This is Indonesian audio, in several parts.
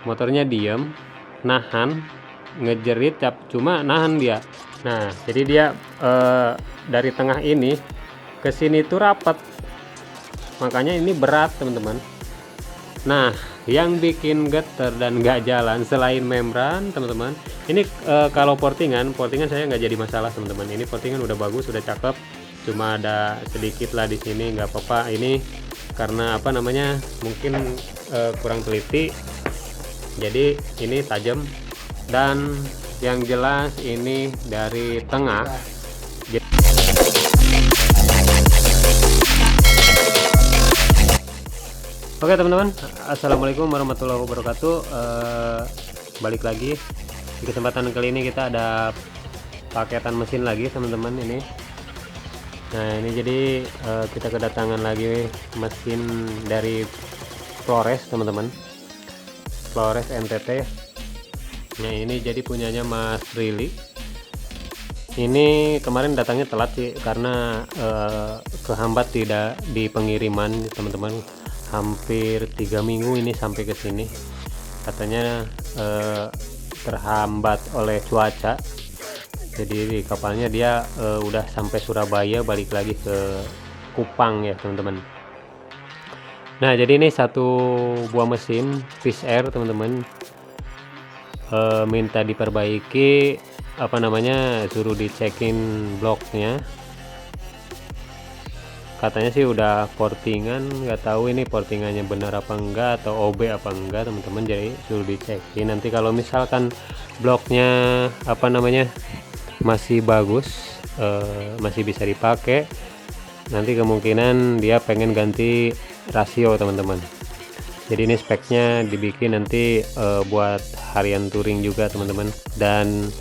motornya diem, nahan, ngejerit, cuma nahan dia. Nah, jadi dia dari tengah ini ke sini tuh rapat, makanya ini berat teman-teman. Nah, yang bikin geter dan nggak jalan selain membran teman-teman, ini kalau portingan saya nggak jadi masalah teman-teman. Ini portingan udah bagus, udah cakep, cuma ada sedikit lah di sini, nggak apa-apa. Ini karena apa namanya, mungkin kurang teliti, jadi ini tajam. Dan yang jelas ini dari tengah. Oke teman-teman, assalamualaikum warahmatullahi wabarakatuh. Balik lagi di kesempatan kali ini kita ada paketan mesin lagi teman-teman ini. Nah ini jadi kita kedatangan lagi mesin dari Flores teman-teman, Flores NTT. Nah ini jadi punyanya Mas Rili. Ini kemarin datangnya telat sih karena kehambat tidak di pengiriman teman-teman. Hampir 3 minggu ini sampai ke sini, katanya terhambat oleh cuaca. Jadi di kapalnya dia udah sampai Surabaya, balik lagi ke Kupang ya teman-teman. Nah jadi ini satu buah mesin Fish Air teman-teman, minta diperbaiki, apa namanya, suruh dicekin bloknya. Katanya sih udah portingan, nggak tahu ini portingannya benar apa enggak atau OB apa enggak teman-teman. Jadi suruh dicekin, nanti kalau misalkan bloknya apa namanya masih bagus, masih bisa dipakai, nanti kemungkinan dia pengen ganti rasio teman-teman. Jadi ini speknya dibikin nanti buat harian touring juga teman-teman. Dan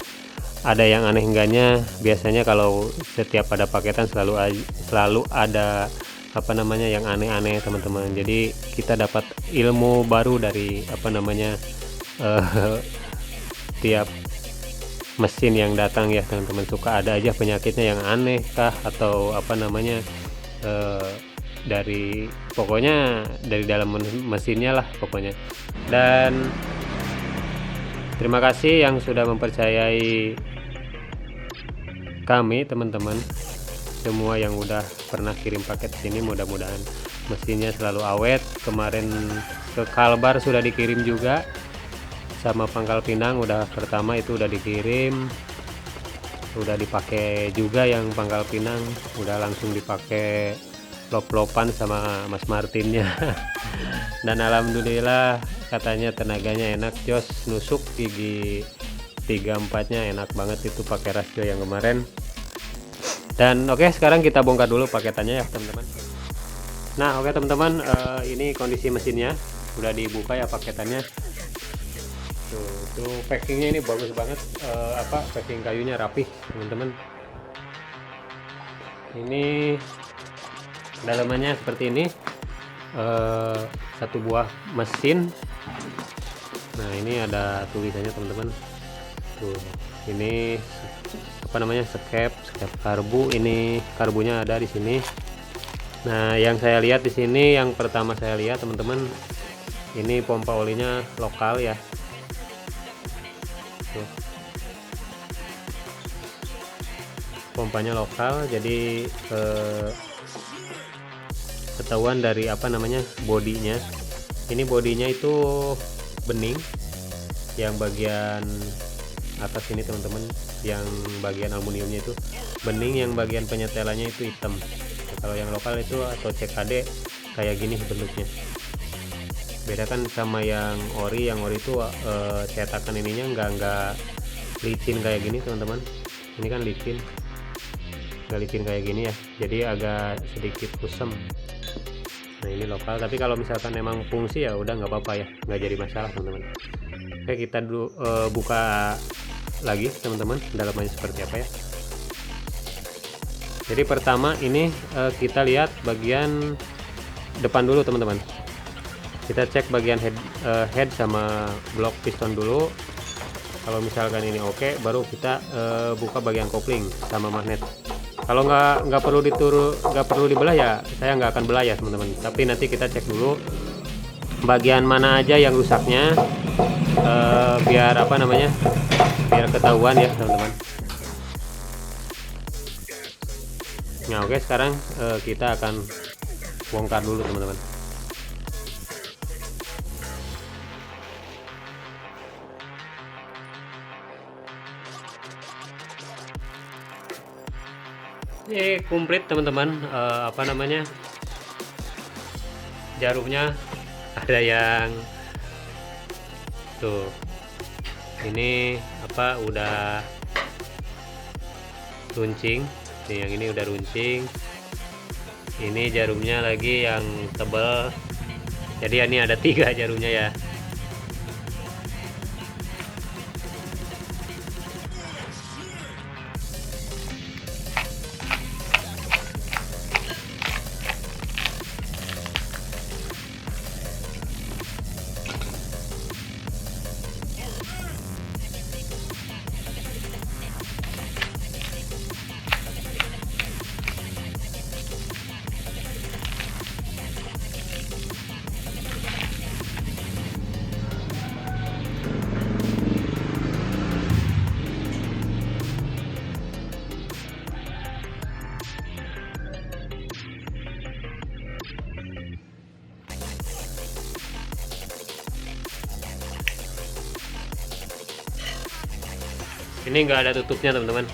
ada yang aneh enggaknya, biasanya kalau setiap ada paketan selalu ada apa namanya yang aneh-aneh teman-teman. Jadi kita dapat ilmu baru dari apa namanya tiap mesin yang datang ya teman-teman. Suka ada aja penyakitnya yang aneh kah atau apa namanya, dari pokoknya dari dalam mesinnya lah pokoknya. Dan terima kasih yang sudah mempercayai kami teman-teman semua yang udah pernah kirim paket sini. Mudah-mudahan mesinnya selalu awet. Kemarin ke Kalbar sudah dikirim juga, sama Pangkal Pinang udah pertama itu udah dikirim, udah dipakai juga. Yang Pangkal Pinang udah langsung dipakai lop-lopan sama Mas Martinnya. Dan alhamdulillah katanya tenaganya enak, jos, nusuk gigi 3-4-nya enak banget itu pakai rasio yang kemarin. Dan oke, sekarang kita bongkar dulu paketannya ya teman-teman. Nah oke teman-teman, ini kondisi mesinnya udah dibuka ya paketannya. Tuh packingnya ini bagus banget, packing kayunya rapih teman-teman. Ini dalamannya seperti ini, satu buah mesin. Nah ini ada tulisannya teman-teman. Tuh, ini apa namanya, skep karbu. Ini karbunya ada di sini. Nah, yang saya lihat di sini, yang pertama saya lihat teman-teman, ini pompa olinya lokal ya. Tuh. Pompanya lokal, jadi ketahuan dari apa namanya bodinya. Ini bodinya itu bening, yang bagian atas ini teman-teman, yang bagian aluminiumnya itu bening, yang bagian penyetelannya itu hitam. Kalau yang lokal itu atau CKD kayak gini bentuknya. Beda kan sama yang ori. Yang ori itu cetakan ininya nggak licin kayak gini teman-teman. Ini kan licin, nggak licin kayak gini ya, jadi agak sedikit kusam. Nah ini lokal, tapi kalau misalkan emang fungsi ya udah nggak apa-apa ya, nggak jadi masalah teman-teman. Oke, kita dulu buka lagi teman-teman dalamannya seperti apa ya. Jadi pertama ini kita lihat bagian depan dulu teman-teman. Kita cek bagian head sama blok piston dulu. Kalau misalkan ini oke, baru kita buka bagian kopling sama magnet. Kalau nggak perlu dibelah ya, saya nggak akan belah ya teman-teman. Tapi nanti kita cek dulu bagian mana aja yang rusaknya, biar apa namanya, biar ketahuan ya teman-teman. Nah oke, sekarang kita akan bongkar dulu teman-teman. Ini komplit teman-teman, apa namanya, jarumnya ada yang tuh, ini apa, udah runcing nih, yang ini udah runcing, ini jarumnya lagi yang tebal, jadi ini ada 3 jarumnya ya. Ini enggak ada tutupnya teman-teman.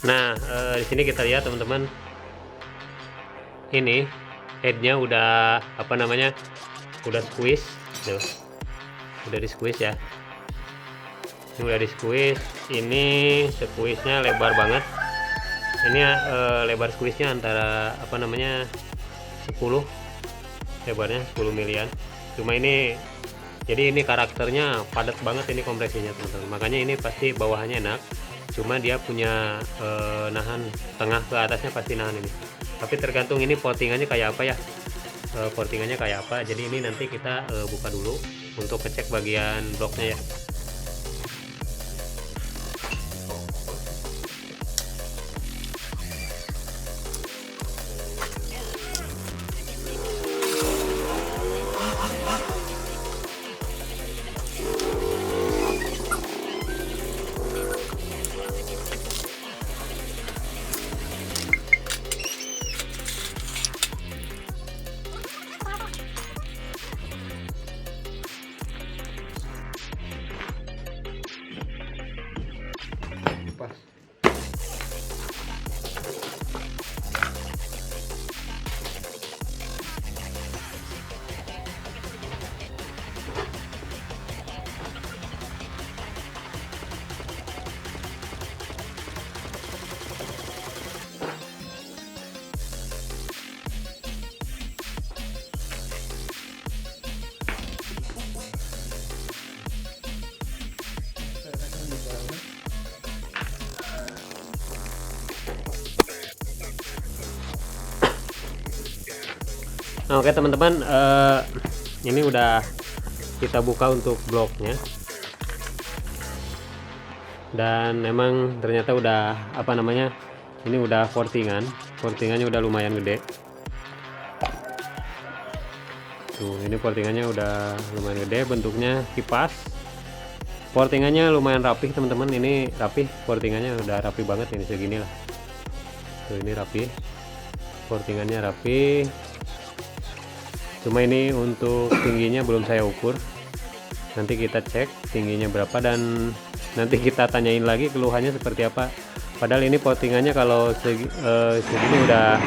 Nah, di sini kita lihat teman-teman, ini headnya udah apa namanya, udah squeeze, tuh, udah di squeeze ya. Ini udah di squeeze, ini squeeze-nya lebar banget. Ini lebar squeeze-nya antara apa namanya 10, lebarnya 10 milian. Cuma ini, jadi ini karakternya padat banget ini kompresinya teman-teman. Makanya ini pasti bawahannya enak. Cuma dia punya nahan tengah ke atasnya pasti nahan ini. Tapi tergantung ini portingannya kayak apa ya. Portingannya kayak apa. Jadi ini nanti kita buka dulu untuk ngecek bagian bloknya ya. Pas. Nah, oke teman-teman, ini udah kita buka untuk bloknya, dan memang ternyata udah apa namanya, ini udah portingannya udah lumayan gede tuh. Ini portingannya udah lumayan gede, bentuknya kipas. Portingannya lumayan rapih teman-teman, ini rapih, portingannya udah rapi banget, ini segini lah tuh, ini rapi, portingannya rapi. Cuma ini untuk tingginya belum saya ukur, nanti kita cek tingginya berapa dan nanti kita tanyain lagi keluhannya seperti apa. Padahal ini portingannya kalau segini udah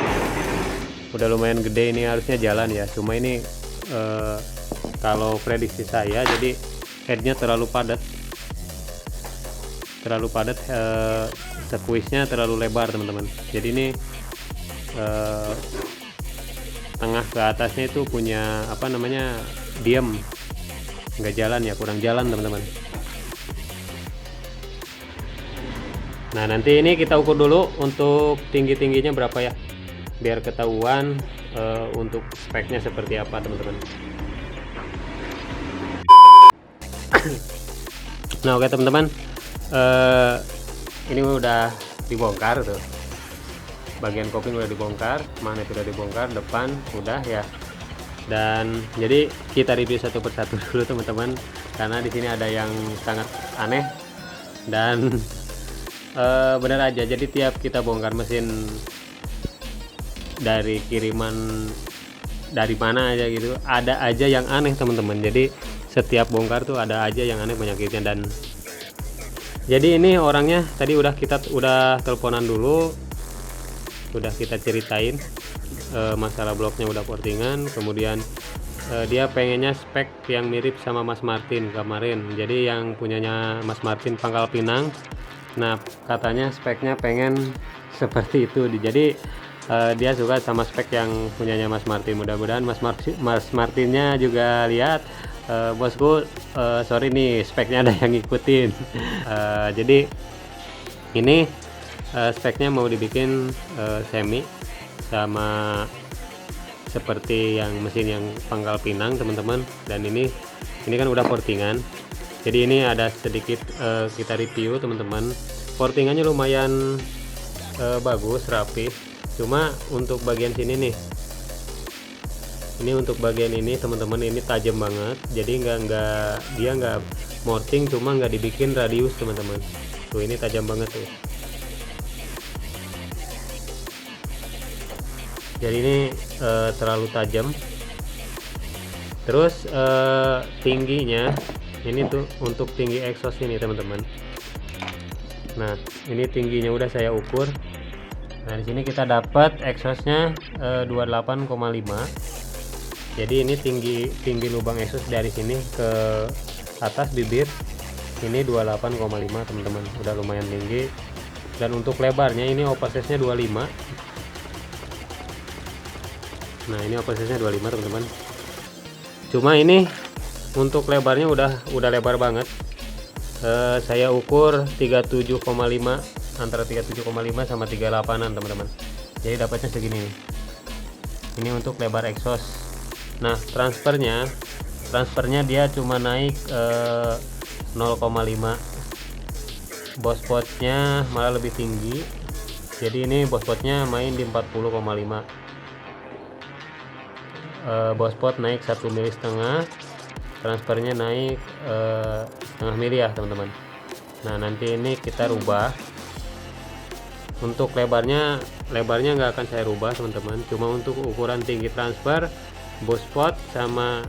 lumayan gede, ini harusnya jalan ya. Cuma ini kalau prediksi saya, jadi headnya terlalu padat, squeeze-nya terlalu lebar teman-teman. Jadi ini setengah ke atasnya itu punya apa namanya, diem, nggak jalan ya, kurang jalan teman-teman. Nah nanti ini kita ukur dulu untuk tingginya berapa ya, biar ketahuan untuk speknya seperti apa teman-teman. Nah oke teman-teman, ini udah dibongkar tuh, bagian kopling udah dibongkar, magnet udah dibongkar, depan udah ya. Dan jadi kita review satu persatu dulu teman-teman, karena di sini ada yang sangat aneh dan benar aja. Jadi tiap kita bongkar mesin dari kiriman dari mana aja gitu, ada aja yang aneh teman-teman. Jadi setiap bongkar tuh ada aja yang aneh penyakitnya. Dan jadi ini orangnya tadi kita udah teleponan dulu, udah kita ceritain masalah bloknya udah portingan, kemudian dia pengennya spek yang mirip sama Mas Martin kemarin. Jadi yang punyanya Mas Martin Pangkal Pinang, nah katanya speknya pengen seperti itu. Jadi dia suka sama spek yang punyanya Mas Martin. Mudah-mudahan Mas Martinnya juga lihat, bosku, sorry nih speknya ada yang ngikutin. Jadi ini speknya mau dibikin semi sama seperti yang mesin yang Pangkal Pinang teman-teman. Dan ini kan udah portingan, jadi ini ada sedikit kita review teman-teman. Portingannya lumayan bagus, rapi. Cuma untuk bagian sini nih, ini untuk bagian ini teman-teman, ini tajam banget. Jadi dia nggak morting, cuma nggak dibikin radius teman-teman. Tuh ini tajam banget tuh. Jadi ini terlalu tajam. Terus tingginya ini tuh untuk tinggi exhaust ini teman-teman. Nah ini tingginya udah saya ukur. Nah di sini kita dapat exhaustnya 28,5. Jadi ini tinggi lubang exhaust dari sini ke atas bibir ini 28,5 teman-teman, udah lumayan tinggi. Dan untuk lebarnya ini oversize-nya 25. Nah ini oversize-nya 25 teman-teman. Cuma ini untuk lebarnya udah lebar banget. Saya ukur 37,5, antara 37,5 sama 38an teman-teman. Jadi dapatnya segini nih. Ini untuk lebar exhaust. Nah transfernya dia cuma naik 0,5. Boss spotnya malah lebih tinggi. Jadi ini boss spotnya main di 40,5. Boss spot naik 1,5 mili, transfernya naik setengah mili ya teman-teman. Nah nanti ini kita rubah. Untuk lebarnya nggak akan saya rubah teman-teman, cuma untuk ukuran tinggi transfer, boss spot sama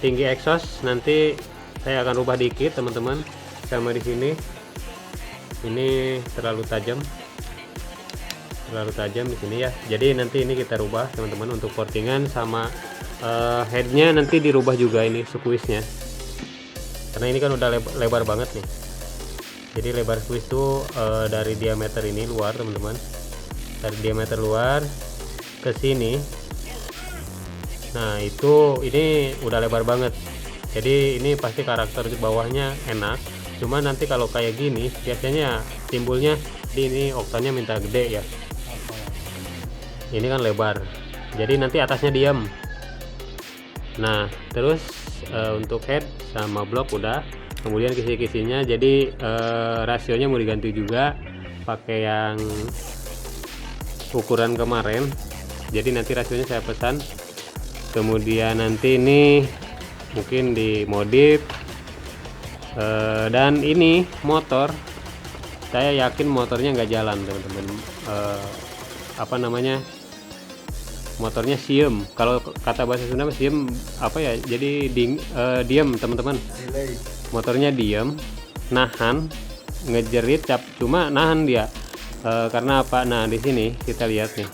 tinggi exhaust nanti saya akan rubah dikit teman-teman. Sama di sini ini terlalu tajam di sini ya. Jadi nanti ini kita rubah teman-teman untuk portingan, sama headnya nanti dirubah juga ini squeeze-nya, karena ini kan udah lebar banget nih. Jadi lebar squeeze itu dari diameter ini luar teman-teman, dari diameter luar ke sini. Nah itu ini udah lebar banget. Jadi ini pasti karakter di bawahnya enak. Cuma nanti kalau kayak gini biasanya timbulnya di ini oktannya minta gede ya. Ini kan lebar, jadi nanti atasnya diam. Nah terus untuk head sama blok udah. Kemudian kisi-kisinya, jadi rasionya mau diganti juga pakai yang ukuran kemarin. Jadi nanti rasionya saya pesan. Kemudian nanti ini mungkin dimodif. Dan ini motor, saya yakin motornya nggak jalan teman-teman. Apa namanya, motornya siem. Kalau kata bahasa Sunda siem apa ya, jadi diam teman-teman. Motornya diam, nahan, ngejerit, cuma nahan dia. Karena apa? Nah di sini kita lihat nih.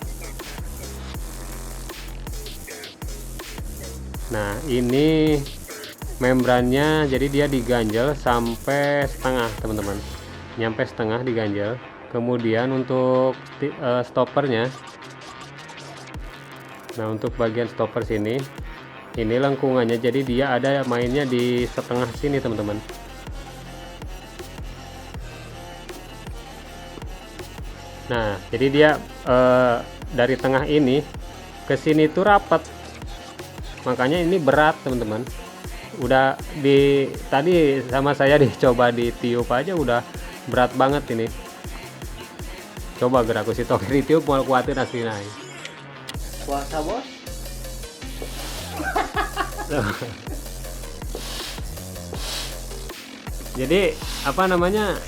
Nah ini membrannya, jadi dia diganjel sampai setengah teman-teman, nyampe setengah diganjel. Kemudian untuk stoppernya Nah untuk bagian stopper sini, ini lengkungannya, jadi dia ada mainnya di setengah sini teman-teman. Nah jadi dia dari tengah ini ke sini tuh rapat, makanya ini berat teman-teman. Udah tadi sama saya dicoba ditiup aja udah berat banget ini. Coba gerak aku si toke ditiup mau kuatin asli naik. Puasa bos. Jadi apa namanya,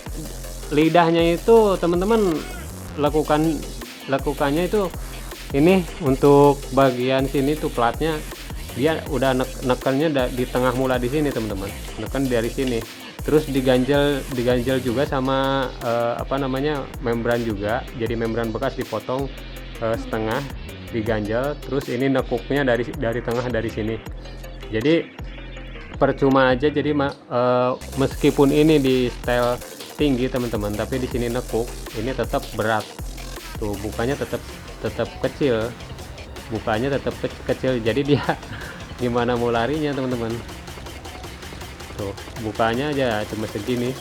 lidahnya itu teman-teman lakukannya itu ini untuk bagian sini tuh platnya dia udah nekannya di tengah mula di sini teman-teman, neken dari sini, terus diganjel juga sama apa namanya, membran juga, jadi membran bekas dipotong setengah, diganjel, terus ini nekuknya dari tengah dari sini. Jadi percuma aja, jadi meskipun ini di style tinggi teman-teman, tapi di sini nekuk, ini tetap berat tuh, bukanya tetap kecil, bukanya tetap kecil, jadi dia gimana mau larinya teman-teman. Tuh bukanya aja cuma segini,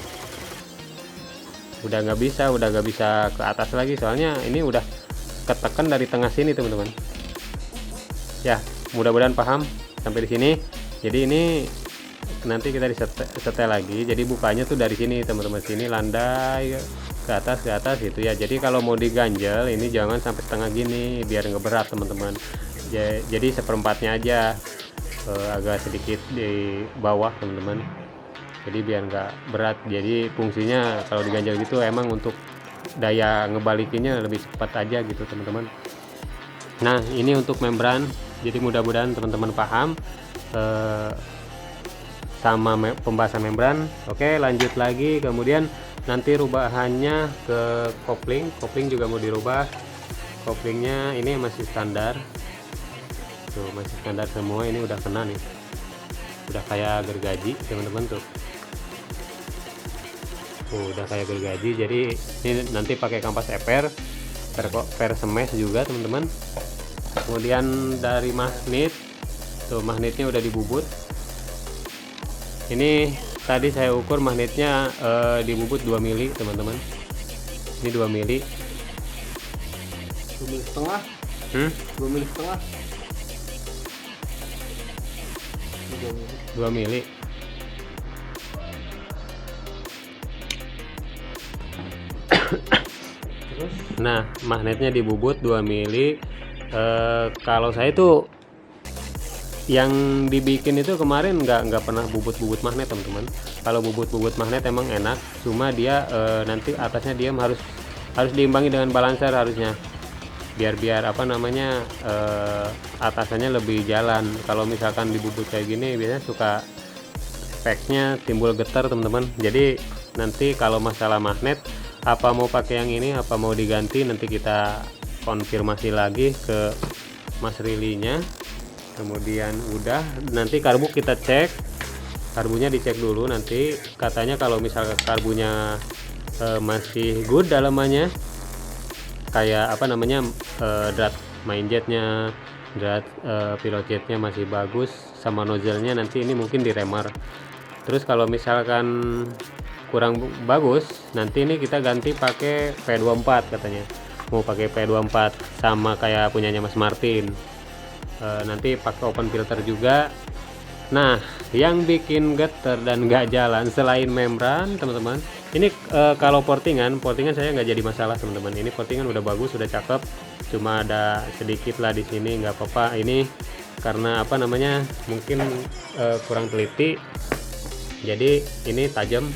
udah nggak bisa ke atas lagi, soalnya ini udah ketekan dari tengah sini teman-teman. Ya mudah-mudahan paham sampai di sini. Jadi ini nanti kita disetel lagi, jadi bukanya tuh dari sini teman-teman, sini landai ke atas gitu ya. Jadi kalau mau diganjel ini jangan sampai setengah gini biar nggak berat teman-teman. Jadi seperempatnya aja, agak sedikit di bawah teman-teman, jadi biar nggak berat. Jadi fungsinya kalau diganjel gitu emang untuk daya ngebalikinnya lebih cepat aja gitu teman-teman. Nah ini untuk membran, jadi mudah-mudahan teman-teman paham sama pembahasan membran. Oke lanjut lagi, kemudian nanti rubahannya ke kopling juga mau dirubah. Koplingnya ini masih standar tuh, masih standar semua, ini udah kena nih, udah kayak gergaji teman-teman tuh. Udah kayak gergaji, jadi ini nanti pakai kampas eper per semes juga teman-teman. Kemudian dari magnet tuh, magnetnya udah dibubut. Ini tadi saya ukur magnetnya dibubut 2 mili teman-teman, ini 2 mili 2 mili setengah. 2 mili setengah. 2 mili. Nah magnetnya dibubut 2 mili. Kalau saya itu yang dibikin itu kemarin nggak pernah bubut magnet teman-teman. Kalau bubut magnet emang enak, cuma dia nanti atasnya dia harus diimbangi dengan balancer harusnya, biar apa namanya, atasannya lebih jalan. Kalau misalkan dibubut kayak gini biasanya suka efeknya timbul getar teman-teman. Jadi nanti kalau masalah magnet, apa mau pakai yang ini apa mau diganti, nanti kita konfirmasi lagi ke Mas Rilinya. Kemudian udah, nanti karbu kita cek, karbunya dicek dulu. Nanti katanya kalau misalnya karbunya masih good dalamannya, kayak apa namanya, drat main jetnya, drat pilot jetnya masih bagus, sama nozzle-nya nanti ini mungkin diremar. Terus kalau misalkan kurang bagus, nanti ini kita ganti pakai P24 katanya, mau pakai P24 sama kayak punyanya Mas Martin. Nanti pakai open filter juga. Nah yang bikin getar dan nggak jalan selain membran teman-teman, ini kalau portingan saya nggak jadi masalah teman-teman. Ini portingan udah bagus, udah cakep, cuma ada sedikit lah di sini, nggak apa-apa. Ini karena apa namanya, mungkin kurang teliti, jadi ini tajam.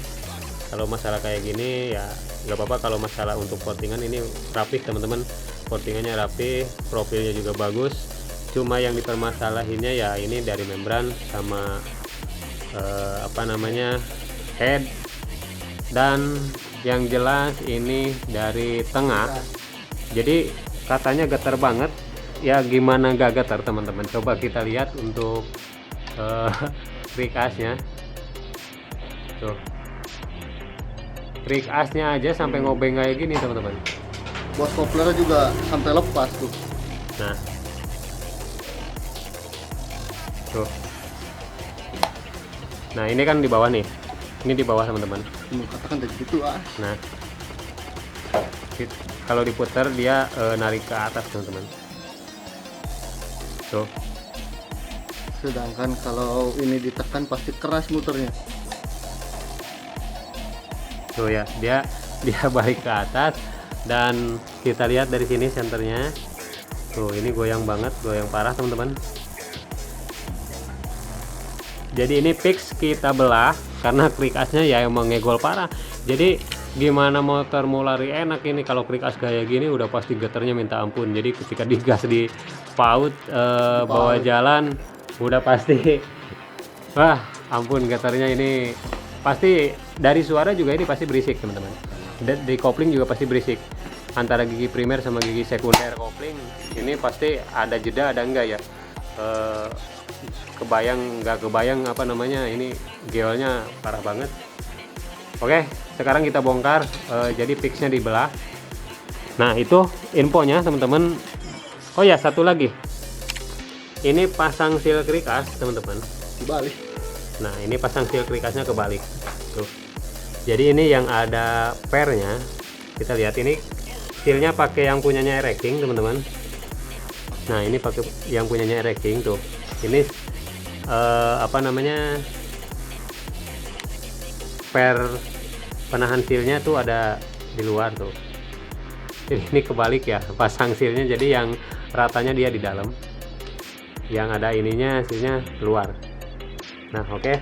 Kalau masalah kayak gini ya nggak apa-apa. Kalau masalah untuk portingan ini rapih teman-teman, portingannya rapih, profilnya juga bagus. Cuma yang dipermasalahinnya ya ini dari membran sama apa namanya, head, dan yang jelas ini dari tengah. Jadi katanya getar banget ya, gimana nggak getar teman-teman? Coba kita lihat untuk trik asnya tuh, trik asnya aja sampai ngobeng kayak gini teman-teman. Buat koplernya juga sampai lepas tuh. Nah Nah ini kan di bawah nih, ini di bawah teman-teman. Katakan tadi gitu ah. Nah kalau diputar dia narik ke atas teman-teman. Tuh. Sedangkan kalau ini ditekan pasti keras muternya. Tuh ya, dia balik ke atas dan kita lihat dari sini senternya. Tuh, ini goyang banget, goyang parah teman-teman. Jadi ini fix kita belah karena krikasnya ya emang ngegol parah. Jadi gimana motor mau lari enak ini kalau krikas kayak gini udah pasti getarnya minta ampun. Jadi ketika digas di paut bawah jalan udah pasti wah ampun, getarnya ini pasti dari suara juga ini pasti berisik teman-teman. Di kopling juga pasti berisik. Antara gigi primer sama gigi sekunder kopling ini pasti ada jeda ada enggak ya. Kebayang nggak kebayang apa namanya, ini geolnya parah banget. Oke, sekarang kita bongkar. Jadi fixnya dibelah. Nah itu infonya teman-teman. Oh ya, satu lagi, ini pasang seal krikas teman-teman Dibalik. Nah ini pasang seal krikasnya kebalik tuh. Jadi ini yang ada pernya, kita lihat ini sealnya pakai yang punyanya Ereking teman-teman. Nah ini pakai yang punyanya Ereking tuh. Ini apa namanya, per penahan sealnya tuh ada di luar tuh. Jadi ini kebalik ya, pasang sealnya jadi yang ratanya dia di dalam, yang ada ininya sealnya keluar. Nah oke.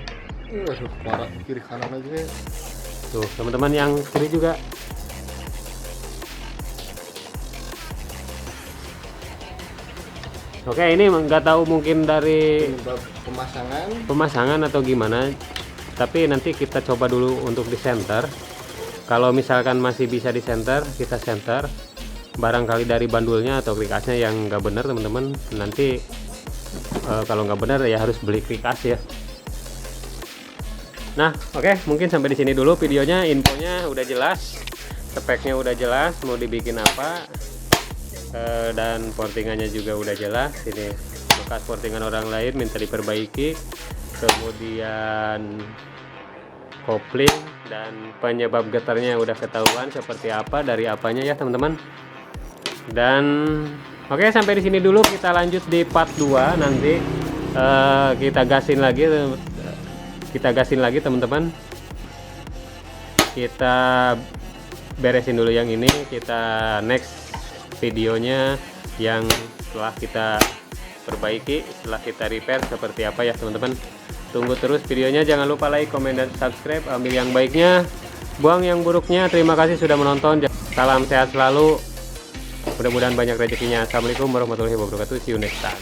Parah, kiri kanan aja. Tuh teman-teman yang kiri juga. Oke, ini nggak tahu mungkin dari pemasangan atau gimana, tapi nanti kita coba dulu untuk di center. Kalau misalkan masih bisa di center, kita center. Barangkali dari bandulnya atau krikasnya yang nggak benar teman-teman, nanti kalau nggak benar ya harus beli krikas ya. Nah oke, mungkin sampai di sini dulu videonya. Infonya udah jelas, speknya udah jelas, mau dibikin apa, dan portingannya juga udah jelas. Ini bekas portingan orang lain minta diperbaiki, kemudian kopling dan penyebab getarnya udah ketahuan seperti apa dari apanya ya teman-teman. Dan oke, sampai di sini dulu, kita lanjut di part 2 nanti. Kita gasin lagi teman-teman. Kita beresin dulu yang ini, kita next videonya yang setelah kita perbaiki, setelah kita repair seperti apa ya teman-teman. Tunggu terus videonya, jangan lupa like, komen, dan subscribe. Ambil yang baiknya, buang yang buruknya. Terima kasih sudah menonton. Salam sehat selalu, mudah-mudahan banyak rezekinya. Assalamualaikum warahmatullahi wabarakatuh. See you next time.